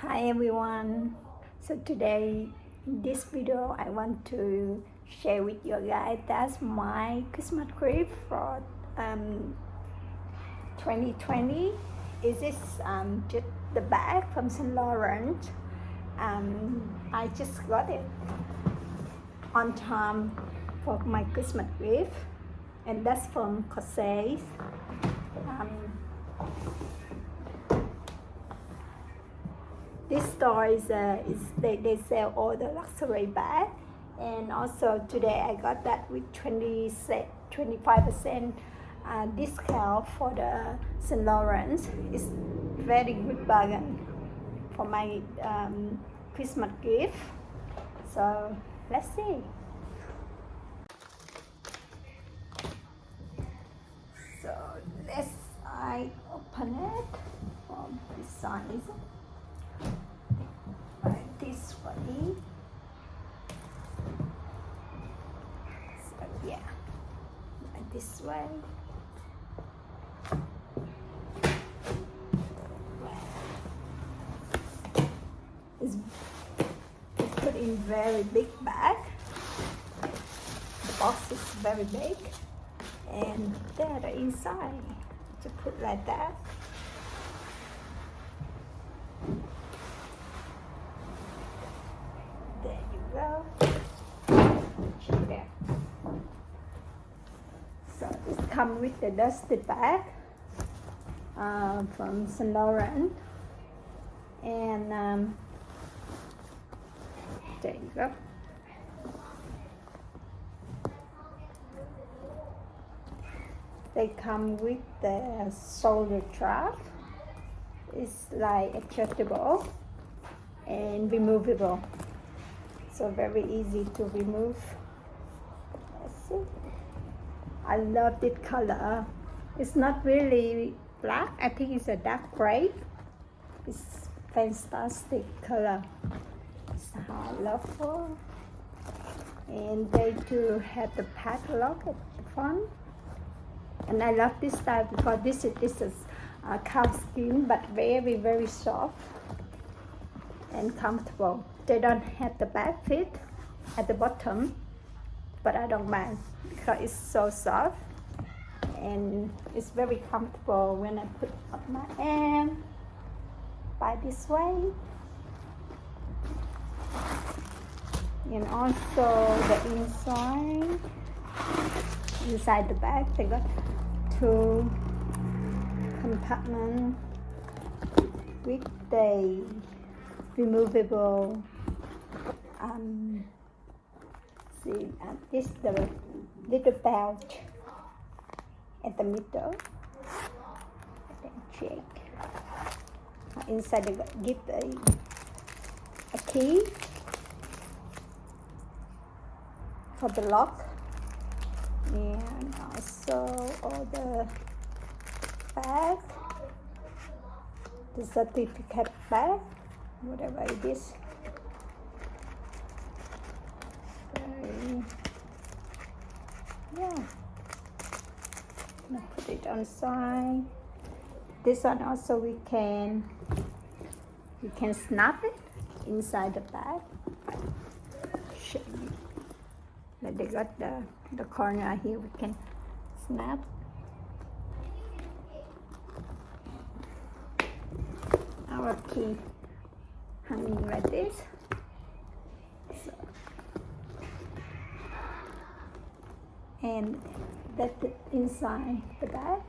Hi everyone. So today in this video I want to share with you guys that's my Christmas gift for 2020. Is this just the bag from Saint Laurent. I just got it on time for my Christmas gift, and that's from Cosette. This store they sell all the luxury bag, and also today I got that with 25% discount for the Saint Laurent. It's very good bargain for my Christmas gift. So let's see. So I open it from this side. This way. So yeah, like this way. It's put in very big bag. The box is very big, and there the inside to put like that. There you go. There. So it comes with the dusted bag from Saint Laurent, and there you go. They come with the shoulder strap. It's like adjustable and removable. So very easy to remove. Let's see. I love this color. It's not really black. I think it's a dark gray. It's fantastic color. It's how I love for. And they do have the padlock at the front. And I love this style because this is cow skin, but very, very soft and comfortable. They don't have the back fit at the bottom, but I don't mind because it's so soft and it's very comfortable when I put on my arm by this way. And also the inside the bag, they got 2 compartments with the removable this the little pouch at the middle. Then check inside they give a key for the lock, and also all the bag, the certificate bag, whatever it is. Yeah, now put it on side. This one also we can snap it inside the bag. Show you. But they got the corner here we can snap. Our key hanging like this. So, and that's it inside the bag.